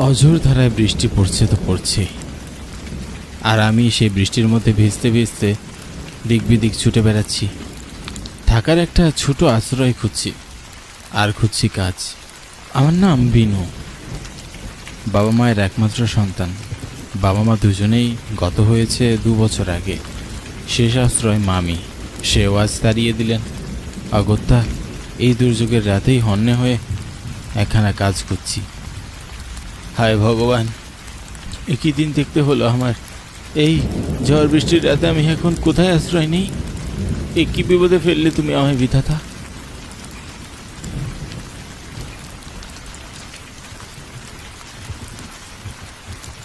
অঝোর ধারায় বৃষ্টি পড়ছে তো পড়ছে, আর আমি সেই বৃষ্টির মধ্যে ভিজতে ভিজতে দিক বিদিক ছুটে বেড়াচ্ছি। থাকার একটা ছোট আশ্রয় খুঁজছি, আর খুঁজছি কাজ। আমার নাম বিনু, বাবা মায়ের একমাত্র সন্তান। বাবা মা দুজনেই গত হয়েছে 2 বছর আগে। শেষ আশ্রয় মামি, সেও আজ তাড়িয়ে দিলেন। অগত্যা এই দুর্যোগের রাতেই হন্যে হয়ে একখানা কাজ করছি। হায় ভগবান, একই দিন দেখতে হলো আমার। এই ঝড় বৃষ্টির রাতে আমি এখন কোথায় আশ্রয় নেই? একই বিপদে ফেললে তুমি আমায় বিধাতা।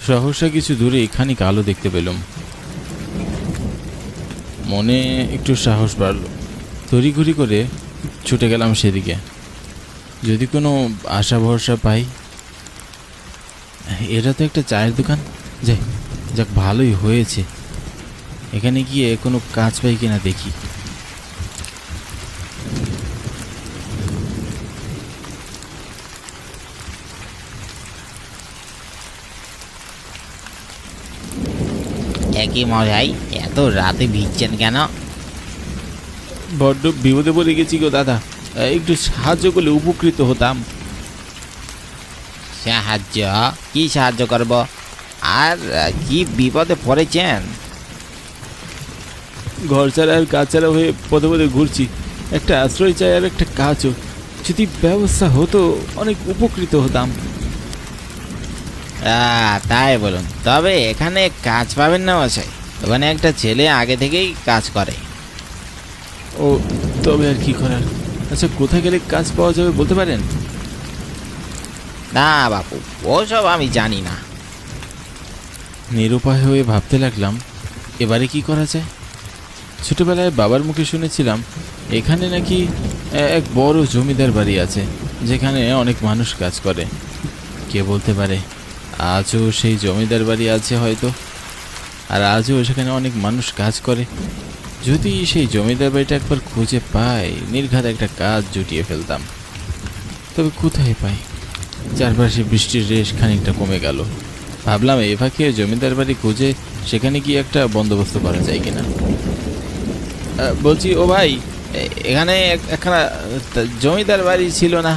সহসা কিছু দূরে খানিক আলো দেখতে পেলাম। মনে একটু সাহস বাড়ল, তড়িঘড়ি করে ছুটে গেলাম সেদিকে, যদি কোনো আশা ভরসা পাই। এটা তো একটা চায়ের দোকান, যাক ভালোই হয়েছে। এখানে গিয়ে কোনো কাজ পাই কিনা দেখি। একই মশাই, এত রাতে ভিজছেন কেন? বড্ড বিপদে পড়ে গেছি গো দাদা, একটু সাহায্য করলে উপকৃত হতাম। সাহায্য? কি সাহায্য করব? আর কি বিপদে পড়েছেন? ঘর ছাড়া আর কাজ ছাড়া হয়ে পদে পদে ঘুরছি। একটা আশ্রয় চাই আর একটা কাজও। যদি ব্যবস্থা হতো অনেক উপকৃত হতাম। তাই বলুন, তবে এখানে কাজ পাবেন না মশাই। ওখানে একটা ছেলে আগে থেকেই কাজ করে। ও, তবে আর কি করার। আচ্ছা, কোথায় গেলে কাজ পাওয়া যাবে বলতে পারেন? না বাপু, ওসব আমি জানি না। নিরুপায় হয়ে ভাবতে লাগলাম, এবারে কি করা যায়। ছোটবেলায় বাবার মুখে শুনেছিলাম এখানে নাকি এক বড় জমিদার বাড়ি আছে, যেখানে অনেক মানুষ কাজ করে। কে বলতে পারে আজও সেই জমিদার বাড়ি আছে হয়তো, আর আজও সেখানে অনেক মানুষ কাজ করে। যদি সেই জমিদার বাড়িটা একবার খুঁজে পাই, নির্ঘাত একটা কাজ জুটিয়ে ফেলতাম। তবে কোথায় পাই? চারপাশে বৃষ্টির রেশ খানিকটা কমে গেল। ভাবলাম এ ফাঁকে জমিদার বাড়ি খুঁজে সেখানে গিয়ে একটা বন্দোবস্ত করা যায় কিনা। বলছি, ও ভাই, এখানে একখানা জমিদার বাড়ি ছিল না?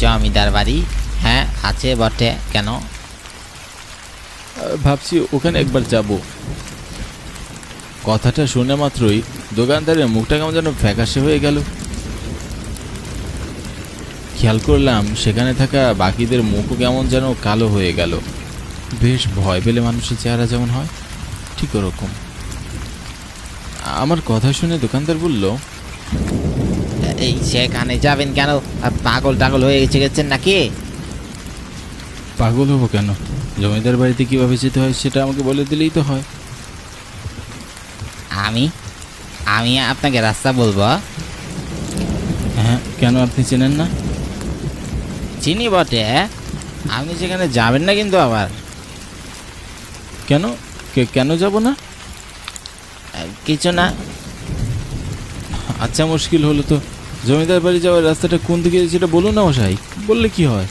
জমিদার বাড়ি? হ্যাঁ, আছে বটে। কেন? ভাবছি ওখানে একবার যাব। কথাটা শুনে মাত্রই দোকানদারের মুখটা কেমন যেন ফ্যাকাশে হয়ে গেল। খেয়াল করলাম সেখানে থাকা বাকিদের মুখও কেমন যেন কালো হয়ে গেল। বেশ ভয় পেলে মানুষের চেহারা যেমন হয়, ঠিক ওরকম। আমার কথা শুনে দোকানদার বলল, এই সেখানে যাবেন কেন? পাগল টাগল হয়ে গেছেন নাকি? পাগল হবো কেন? জমিদার বাড়িতে কিভাবে যেতে হয় সেটা আমাকে বলে দিলেই তো হয়। আমি আমি আপনাকে রাস্তা বলবো? হ্যাঁ, কেন আপনি চেনেন না? চিনি বটে, আপনি সেখানে যাবেন না কিন্তু আবার। কেন? কেন যাব না? কিছু না। আচ্ছা, মুশকিল হলো তো। জমিদার বাড়ি যাওয়ার রাস্তাটা কোন দিকে সেটা বলুন না মশাই, বললে কি হয়?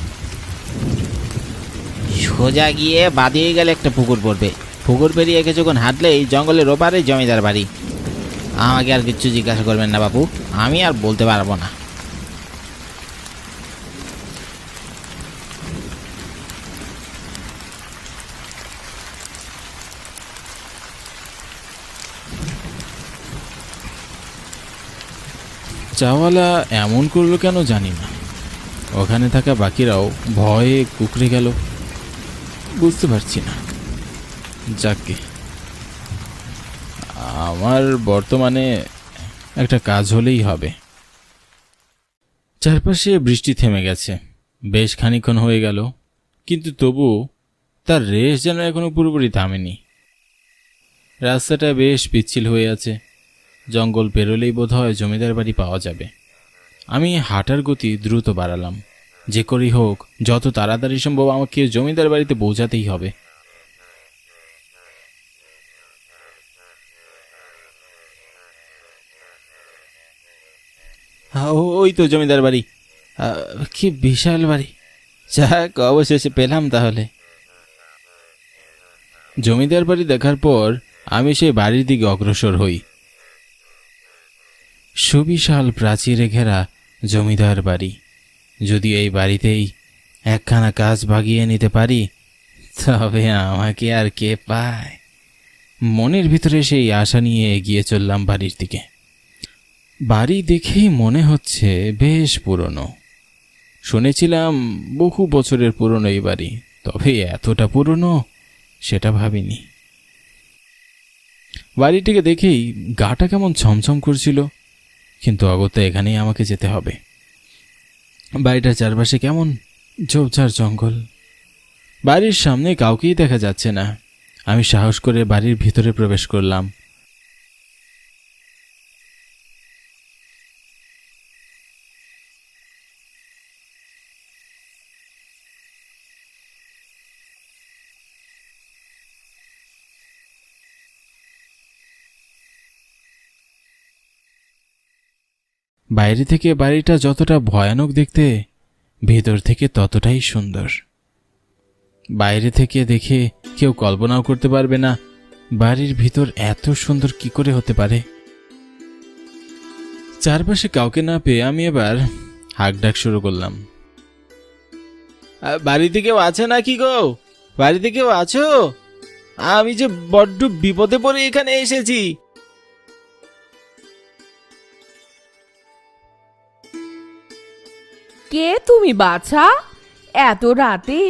সোজা গিয়ে বাদিয়ে গেলে একটা পুকুর পড়বে। পুকুর পেরিয়ে কিছুক্ষণ হাঁটলে এই জঙ্গলের ওপারে জমিদার বাড়ি। আমাকে আর কিচ্ছু জিজ্ঞাসা করবেন না বাবু, আমি আর বলতে পারবো না। চাওয়ালা এমন করলো কেন জানি না। ওখানে থাকা বাকিরাও ভয়ে কুকড়ে গেল, বুঝতে পারছি না। যাকে আমার বর্তমানে একটা কাজ হলেই হবে। চারপাশে বৃষ্টি থেমে গেছে, বেশ খানিকক্ষণ হয়ে গেল, কিন্তু তবু তার রেশ যেন এখনো পুরোপুরি থামেনি। রাস্তাটা বেশ পিচ্ছিল হয়ে আছে। জঙ্গল পেরোলেই বোধহয় জমিদার বাড়ি পাওয়া যাবে। আমি হাঁটার গতি দ্রুত বাড়ালাম। যে করেই হোক, যত তাড়াতাড়ি সম্ভব আমাকে জমিদার বাড়িতে পৌঁছাতেই হবে। ওই তো জমিদার বাড়ি। কি বিশাল বাড়ি! যাক, অবশেষে পেলাম তাহলে। জমিদার বাড়ি দেখার পর আমি সেই বাড়ির দিকে অগ্রসর হই। সুবিশাল প্রাচীরে ঘেরা জমিদার বাড়ি। যদি এই বাড়িতেই একখানা কাজ বাগিয়ে নিতে পারি তবে আমাকে আর কে পায়। মনের ভিতরে সেই আশা নিয়ে এগিয়ে চললাম বাড়ির দিকে। বাড়ি দেখেই মনে হচ্ছে বেশ পুরনো। শুনেছিলাম বহু বছরের পুরনো এই বাড়ি, তবে এতটা পুরনো সেটা ভাবিনি। বাড়িটিকে দেখেই গাটা কেমন ছমছম করছিল, কিন্তু অগত্যা এখানেই আমাকে যেতে হবে। বাড়িটার চারপাশে কেমন ঝোপঝাড় জঙ্গল। বাড়ির সামনে কাউকেই দেখা যাচ্ছে না। আমি সাহস করে বাড়ির ভিতরে প্রবেশ করলাম। বাইরে থেকে বাড়িটা যতটা ভয়ানক দেখতে, ভেতর থেকে ততটাই সুন্দর। বাইরে থেকে দেখে কেউ কল্পনাও করতে পারবে না বাড়ির ভিতর এত সুন্দর কি করে হতে পারে। চারপাশে কাউকে না পেয়ে আমি এবার হাঁকডাক শুরু করলাম। বাড়িতে কেউ আছে নাকি গো? বাড়িতে কেউ আছো? আমি যে বড্ড বিপদে পড়ে এখানে এসেছি। কে তুমি বাছা? এত রাতে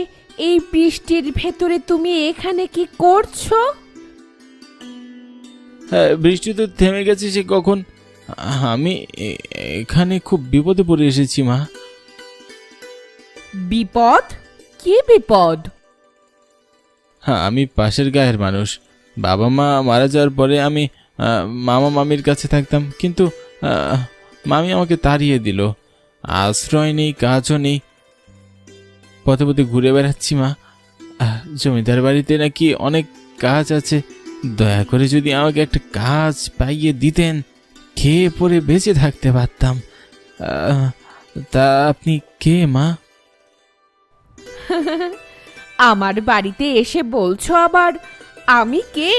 এই বৃষ্টির ভেতরে তুমি এখানে কি করছো? বৃষ্টি তো থেমে গেছে সে কখন। আমি এখানে খুব বিপদে পড়ে এসেছি মা। বিপদ? কি বিপদ? হ্যাঁ, আমি পাশের গায়ের মানুষ। বাবা মা মারা যাওয়ার পরে আমি মামা মামির কাছে থাকতাম, কিন্তু মামি আমাকে তাড়িয়ে দিল। আশ্রয় নেই, কাজও নেই, পথে পথে ঘুরে বেড়াচ্ছি মা। জমিদার বাড়িতে নাকি অনেক কাজ আছে, দয়া করে যদি আমাকে একটা কাজ পাইয়ে দিতেন, খেয়ে পরে বেঁচে থাকতে পারতাম। তা আপনি কে মা? আমার বাড়িতে এসে বলছো আবার আমি কে?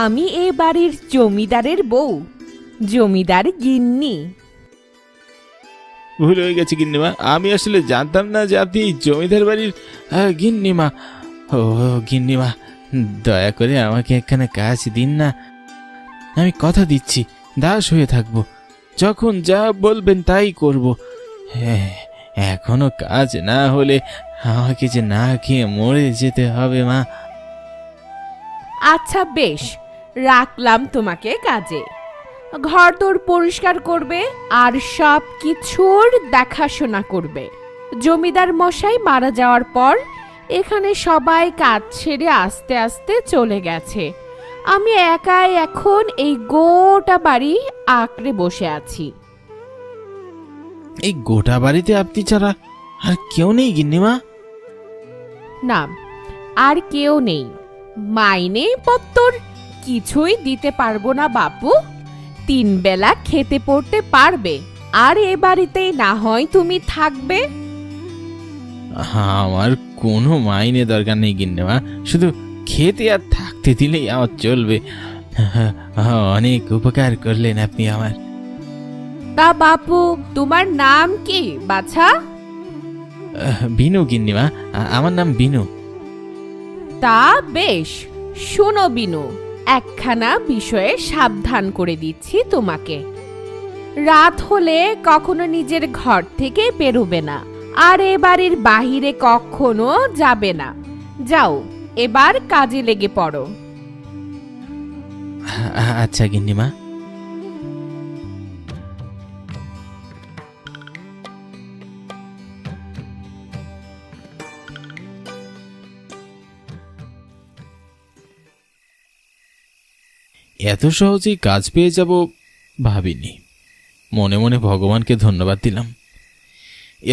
আমি এ বাড়ির জমিদারের বউ, জমিদার গিন্নি। ভুল হয়ে গেছে গিন্নিমা, আমি আসলে জানতাম না যে আপনি জমিদার বাড়ির গিন্নিমা। ও গিন্নিমা, দয়া করে আমাকে একখানা কাজ দিন না। আমি কথা দিচ্ছি দাস হয়ে থাকবো, যখন যা বলবেন তাই করব। হ্যাঁ, এখনো কাজ না হলে আমাকে যে না খেয়ে মরে যেতে হবে মা। আচ্ছা বেশ, রাখলাম তোমাকে কাজে। ঘরদোর পরিষ্কার করবে আর সব কিছুর দেখাশোনা করবে। জমিদার মশাই মারা যাওয়ার পর এখানে সবাই কাজ ছেড়ে আস্তে আস্তে চলে গেছে। আমি একাই এখন এই গোটা বাড়ি আঁকড়ে বসে আছি। এই গোটা বাড়িতে আপনি ছাড়া আর কেউ নেই গিন্নিমা? না, আর কেউ নেই। মাইনে পত্তর কিছুই দিতে পারবো না বাপু। 3 বেলা খেতে পড়তে পারবে, আর এ বাড়িতেই না হয় তুমি থাকবে। আমার কোনো মাইনে দরকার নেই গিন্নিমা, শুধু খেতে আর থাকতে দিলেই আমার চলবে। অনেক উপকার করলেন আপনি আমার। তা বাপু, তোমার নাম কি বাছা? বিনু গিন্নিমা, আমার নাম বিনু। তা বেশ, শোনো বিনু, একখানা বিষয়ে সাবধান করে দিচ্ছি তোমাকে। রাত হলে কখনো নিজের ঘর থেকে বেরোবে না, আর এ বাড়ির বাহিরে কখনো যাবে না। যাও, এবার কাজে লেগে পড়ো। আচ্ছা গিন্নিমা। এত সহজেই কাজ পেয়ে যাব ভাবিনি। মনে মনে ভগবানকে ধন্যবাদ দিলাম।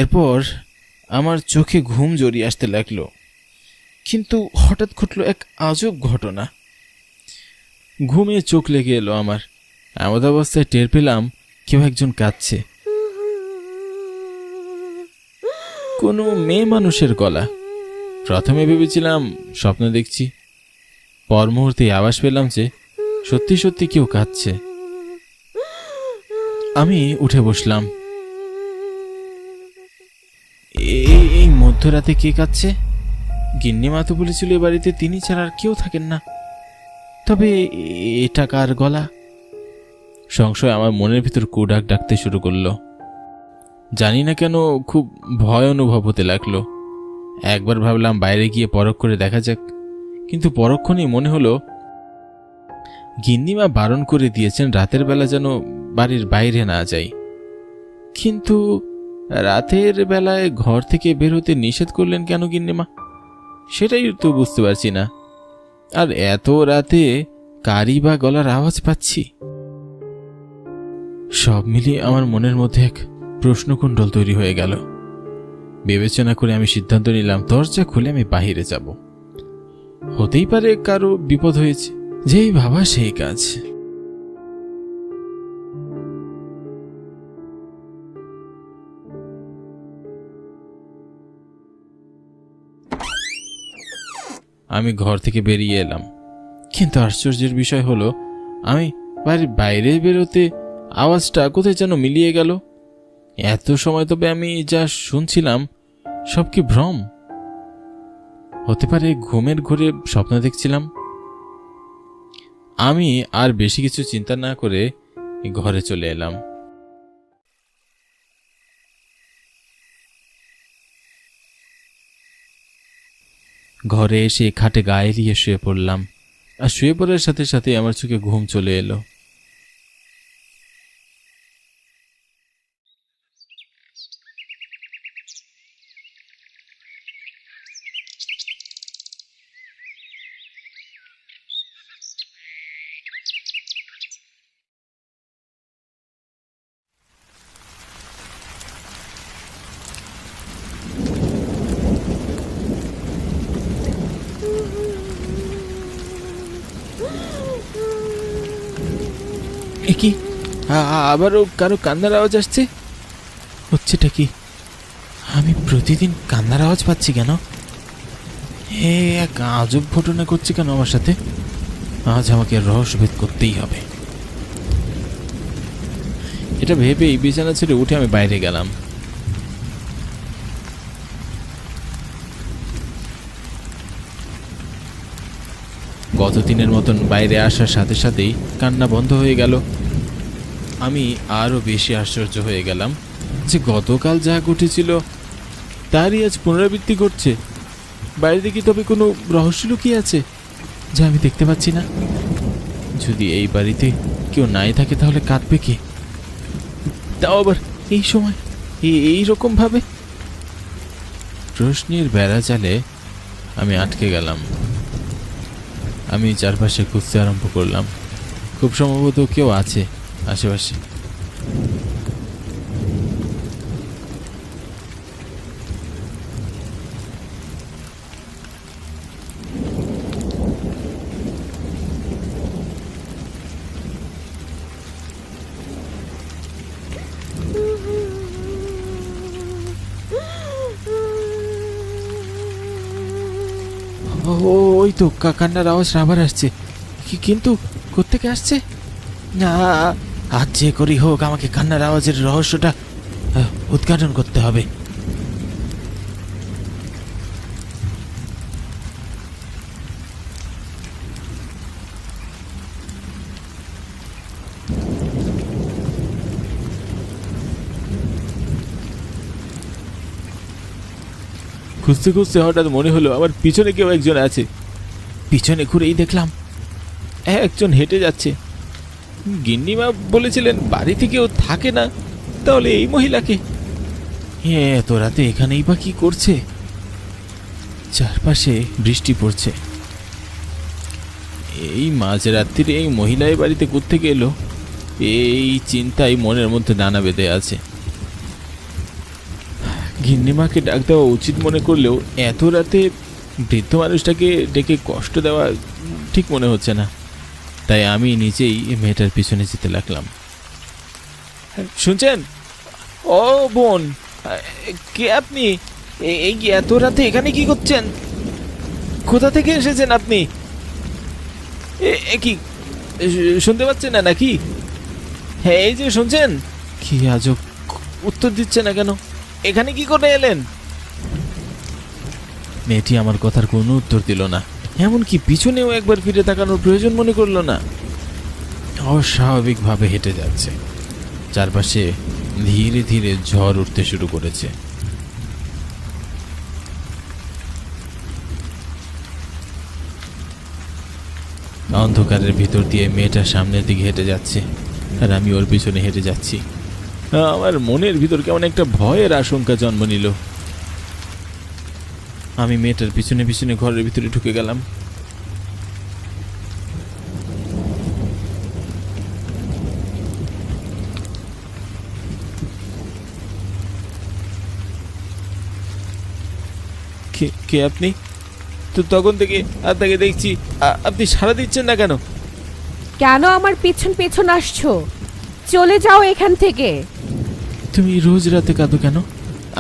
এরপর আমার চোখে ঘুম জড়িয়ে আসতে লাগলো, কিন্তু হঠাৎ ঘটলো এক আজব ঘটনা। ঘুমে চোখ লেগে এলো আমার। এমন অবস্থায় টের পেলাম কেউ একজন কাঁদছে। কোনো মেয়ে মানুষের গলা। প্রথমে ভেবেছিলাম স্বপ্ন দেখছি, পর মুহূর্তে আভাস পেলাম যে সত্যি সত্যি কেউ কাঁদছে। আমি উঠে বসলাম। এই মধ্যরাতে কে কাঁদছে? গিন্নিমা তো বলেছিল এ বাড়িতে তিনি ছাড়া আর কেউ থাকেন না, তবে এটা কার গলা? সংশয় আমার মনের ভিতর কুডাক ডাকতে শুরু করলো। জানি না কেন খুব ভয় অনুভব হতে লাগলো। একবার ভাবলাম বাইরে গিয়ে পরখ করে দেখা যাক, কিন্তু পরক্ষণেই মনে হলো গিন্নিমা বারণ করে দিয়েছেন রাতের বেলা যেন বাড়ির বাইরে না যাই। কিন্তু রাতের বেলায় ঘর থেকে বের হতে নিষেধ করলেন কেন গিন্নিমা? সেটাই তো বুঝতে পারছি না। আর এত রাতে কারি বা গলার আওয়াজ পাচ্ছি। সব মিলিয়ে আমার মনের মধ্যে এক প্রশ্নকুণ্ডল তৈরি হয়ে গেল। বিবেচনা করে আমি সিদ্ধান্ত নিলাম দরজা খুলে আমি বাহিরে যাব। হতেই পারে কারো বিপদ হয়েছে, যেই ভাবা সেই কাজ। আমি ঘর থেকে বেরিয়ে এলাম, কিন্তু আশ্চর্যের বিষয় হলো আমি বাড়ির বাইরে বেরোতে আওয়াজটা কোথায় যেন মিলিয়ে গেল। এত সময় তবে আমি যা শুনছিলাম সব কি ভ্রম? হতে পারে ঘুমের ঘোরে স্বপ্ন দেখছিলাম। আমি আর বেশি কিছু চিন্তা না করে ঘরে চলে এলাম। ঘরে এসে খাটে গায়ে দিয়ে শুয়ে পড়লাম, আর শুয়ে পড়ার সাথে সাথে আমার চোখে ঘুম চলে এলো। কি আবারও কারো কান্নার আওয়াজ আসছে? হচ্ছেটা কি? আমি প্রতিদিন কান্নার আওয়াজ পাচ্ছি কেন? এক আজব ঘটনা করছে কেন আমার সাথে? আজ আমাকে রহস্যভেদ করতেই হবে। এটা ভেবেই বিছানা ছেড়ে উঠে আমি বাইরে গেলাম। গত দিনের মতন বাইরে আসার সাথে সাথেই কান্না বন্ধ হয়ে গেল। আমি আরও বেশি আশ্চর্য হয়ে গেলাম যে গতকাল যা ঘটেছিল তারই আজ পুনরাবৃত্তি ঘটছে। বাইরে কি তবে কোনো রহস্য লুকিয়ে আছে যা আমি দেখতে পাচ্ছি না? যদি এই বাড়িতে কেউ নাই থাকে তাহলে কাঁদবে কে? তাও আবার এই সময়, এই রকম ভাবে? প্রশ্নের বেড়া জালে আমি আটকে গেলাম। আমি চারপাশে খুঁজতে আরম্ভ করলাম। খুব সম্ভবত কেউ আছে আশেপাশে। ওই তো কান্নার আওয়াজ আবার আসছে, কিন্তু কোত্থেকে আসছে? না, আজ যে করি হোক আমাকে কান্নার আওয়াজের রহস্যটা উদ্ঘাটন করতে হবে। খুঁজতে খুঁজতে হঠাৎ মনে হলো আমার পিছনে কেউ একজন আছে। পিছনে ঘুরেই দেখলাম একজন হেঁটে যাচ্ছে। গিন্নিমা বলেছিলেন বাড়িতে কেউ থাকে না, তাহলে এই মহিলাকে এত রাতে এখানেই বা কি করছে? চারপাশে বৃষ্টি পড়ছে। এই মাঝরাত্রিরে এই মহিলা এই বাড়িতে কোত্থেকে এলো? এই চিন্তাই মনের মধ্যে নানা বেঁধে আছে। গিন্নিমাকে ডাক দেওয়া উচিত মনে করলেও এত রাতে বৃদ্ধ মানুষটাকে ডেকে কষ্ট দেওয়া ঠিক মনে হচ্ছে না, তাই আমি নিজেই মেয়েটার পিছনে যেতে লাগলাম। শুনছেন? ও বোন, কে আপনি? এই কি এত রাতে এখানে কি করছেন? কোথা থেকে এসেছেন আপনি? কি শুনতে পাচ্ছেন না নাকি? হ্যাঁ, এই যে শুনছেন। কি আজব, উত্তর দিচ্ছে না কেন? এখানে কি করে এলেন? মেয়েটি আমার কথার কোনো উত্তর দিল না, এমনকি পিছনেও একবার ফিরে তাকানোর প্রয়োজন মনে করলো না। অস্বাভাবিকভাবে হেঁটে যাচ্ছে। চারপাশে ধীরে ধীরে ঝড় উঠতে শুরু করেছে। অন্ধকারের ভিতর দিয়ে মেয়েটা সামনের দিকে হেঁটে যাচ্ছে, আর আমি ওর পিছনে হেঁটে যাচ্ছি। আমার মনের ভিতর কেমন একটা ভয়ের আশঙ্কা জন্ম নিল। আমি মেয়েটার পিছনে পিছনে ঘরের ভিতরে ঢুকে গেলাম। কে আপনি? তো তখন থেকে আপনাকে দেখছি, আপনি সাড়া দিচ্ছেন না কেন? কেন আমার পিছন পিছন আসছো? চলে যাও এখান থেকে। তুমি রোজ রাতে কাঁদো কেন?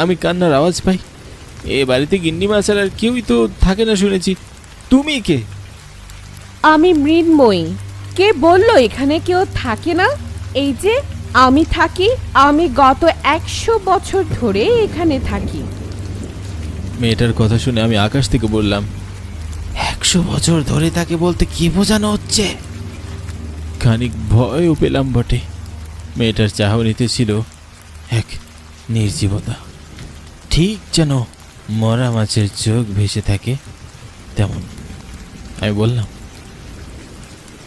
আমি কান্নার আওয়াজ পাই। এ বাড়িতে গিন্নিমা ছাড়া আর কেউই তো থাকে না শুনেছি। তুমি কে? আমি মৃন্ময়ী। কে বললো এখানে কেউ থাকে না? এই যে আমি থাকি। আমি গত 100 বছর ধরে এখানে থাকি। মেয়েটার কথা শুনে আমি আকাশ থেকে বললাম, 100 বছর ধরে তাকে বলতে কি বোঝানো হচ্ছে? খানিক ভয়ও পেলাম বটে। মেয়েটার চাহনিতে ছিল এক নির্জীবতা, ঠিক যেন মরা মাছের চোখ ভেসে থাকে তেমন। আমি বললাম,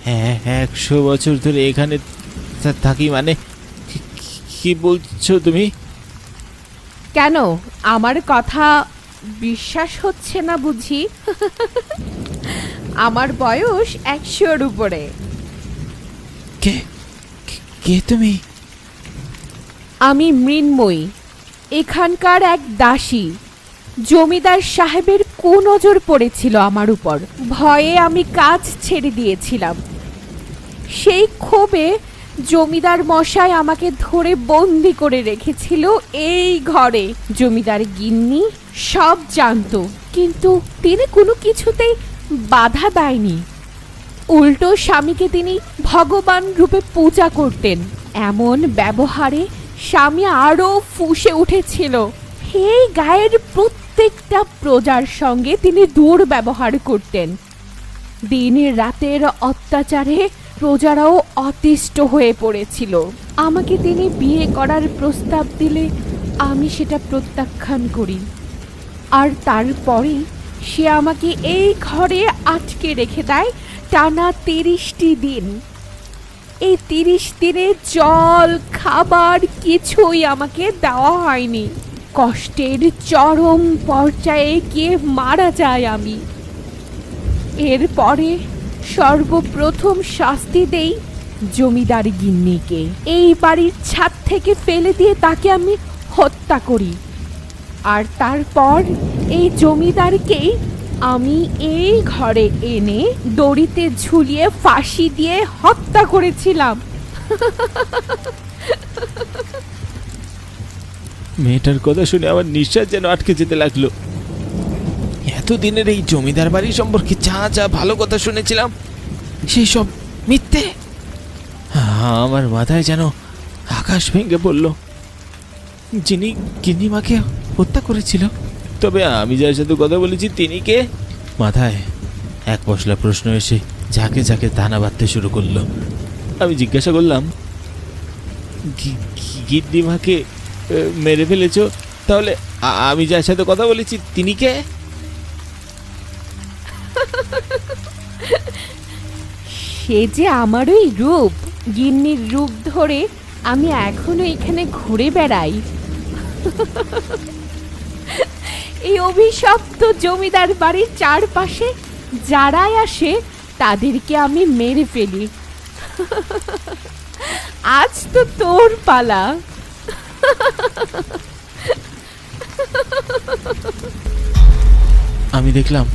হ্যাঁ, 100 বছর ধরে এখানে থাকি মানে কি বলছো তুমি? কেন আমার কথা বিশ্বাস হচ্ছে না বুঝি? আমার বয়স 100-র উপরে। কে কে তুমি? আমি মৃন্ময়ী, এখানকার এক দাসী। জমিদার সাহেবের কুনজর পড়েছিল আমার উপর। ভয়ে আমি কাজ ছেড়ে দিয়েছিলাম। সেই ক্ষোভে জমিদার মশাই আমাকে ধরে বন্দি করে রেখেছিল এই ঘরে। জমিদার গিন্নি সব জানতো, কিন্তু তিনি কোনো কিছুতেই বাধা দেয়নি। উল্টো স্বামীকে তিনি ভগবান রূপে পূজা করতেন। এমন ব্যবহারে স্বামী আরো ফুঁসে উঠেছিল। এই গায়ের প্রত্যেকটা প্রজার সঙ্গে তিনি দুর্ব্যবহার করতেন। দিন রাতের অত্যাচারে প্রজারাও অতিষ্ঠ হয়ে পড়েছিল। আমাকে তিনি বিয়ে করার প্রস্তাব দিলে আমি সেটা প্রত্যাখ্যান করি। আর তারপরে সে আমাকে এই ঘরে আটকে রেখে দেয় টানা 30টি দিন। এই 30 দিনে জল খাবার কিছুই আমাকে দেওয়া হয়নি। কষ্টের চরম পর্যায়ে গিয়ে মারা যায় আমি। এরপরে সর্বপ্রথম শাস্তি দেই জমিদার গিন্নিকে। এই বাড়ির ছাদ থেকে ফেলে দিয়ে তাকে আমি হত্যা করি। আর তারপর এই জমিদারকেই আমি এই ঘরে এনে দড়িতে ঝুলিয়ে ফাঁসি দিয়ে হত্যা করেছিলাম। মেয়েটার কথা শুনে আমার নিঃশ্বাস যেন আটকে যেতে লাগলো। এতদিনের এই জমিদার বাড়ি সম্পর্কে যা যা ভালো কথা শুনেছিলাম সেই সব মিথ্যে। আমার মাথায় যেন আকাশ ভেঙে পড়ল। যিনি গিন্নিমাকে হত্যা করেছিল, তবে আমি যার সাথে কথা বলেছি তিনি কে? মাথায় এক পশলা প্রশ্ন এসে ঝাঁকে ঝাঁকে দানা বাঁধতে শুরু করলো। আমি জিজ্ঞাসা করলাম, গিন্নিমাকে মেরে ফেলেছ? তাহলে আমি যার সাথে কথা বলেছি তিনি কে? সে যে আমারই রূপ। গিন্নির রূপ ধরে আমি এখনো এখানে ঘুরে বেড়াই। এই অভিশপ্ত জমিদার বাড়ির চারপাশে যারাই আসে তাদেরকে আমি মেরে ফেলি। আজ তো তোর পালা। আমি দেখলাম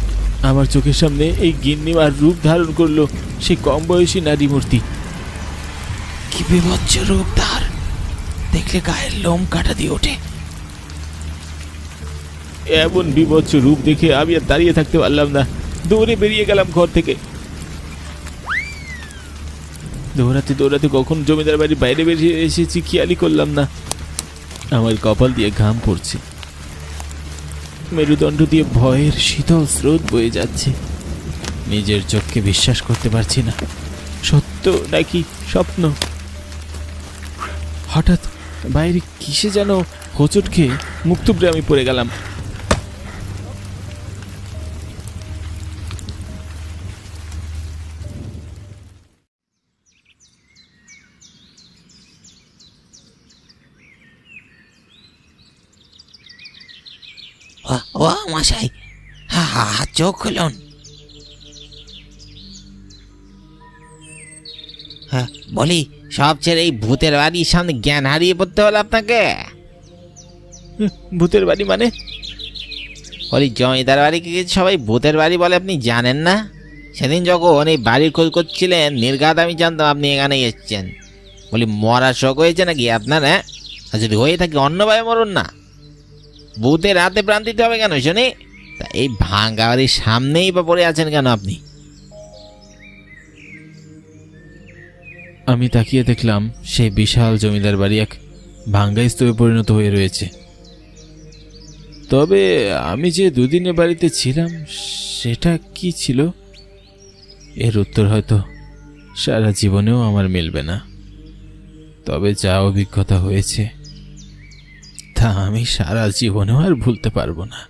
আমার চোখের সামনে এই গিন্নিমার রূপ ধারণ করলো সেই কম বয়সী নারী মূর্তি। কি বিভৎস রূপ তার, দেখলে গায়ের লোম কাটা দিয়ে ওঠে। এমন বিভৎস রূপ দেখে আমি আর দাঁড়িয়ে থাকতে পারলাম না, দৌড়ে বেরিয়ে গেলাম ঘর থেকে। দৌড়াতে দৌড়াতে কখন জমিদার বাড়ির বাইরে বেরিয়ে এসেছি খেয়ালই করলাম না। আমার কপাল দিয়ে ঘাম পড়ছে, মেরুদণ্ড দিয়ে ভয়ের শীতল স্রোত বয়ে যাচ্ছে। নিজের চোখকে বিশ্বাস করতে পারছি না, সত্য নাকি স্বপ্ন। হঠাৎ বাইরে কিসে যেন হোঁচট খেয়ে মুখ থুবড়ে আমি পড়ে গেলাম। ও মশাই, চোখ খুলুন। হ্যাঁ বলি, সব ছেড়ে এই ভূতের বাড়ির সামনে জ্ঞান হারিয়ে পড়তে হলো আপনাকে? ভূতের বাড়ি মানে? বলি জমিদার বাড়িকে সবাই ভূতের বাড়ি বলে, আপনি জানেন না? সেদিন যখন এই বাড়ির খোঁজ করছিলেন নির্ঘাত আমি জানতাম আপনি এখানেই এসছেন। বলি মরার শখ হয়েছে নাকি আপনার? হ্যাঁ, আর যদি হয়ে থাকে অন্যভাবে মরুন না, ভূতের হাতে প্রাণ দিতে হবে কেন শুনি? তা এই ভাঙ্গা বাড়ির সামনেই বা পড়ে আছেন কেন আপনি? আমি তাকিয়ে দেখলাম সেই বিশাল জমিদার বাড়ি এক ভাঙ্গা স্তূপে পরিণত হয়ে রয়েছে। তবে আমি যে দুদিনে বাড়িতে ছিলাম সেটা কি ছিল, এর উত্তর হয়তো সারা জীবনেও আমার মিলবে না। তবে যা অভিজ্ঞতা হয়েছে তা আমি সারা জীবনেও আর ভুলতে পারবো না।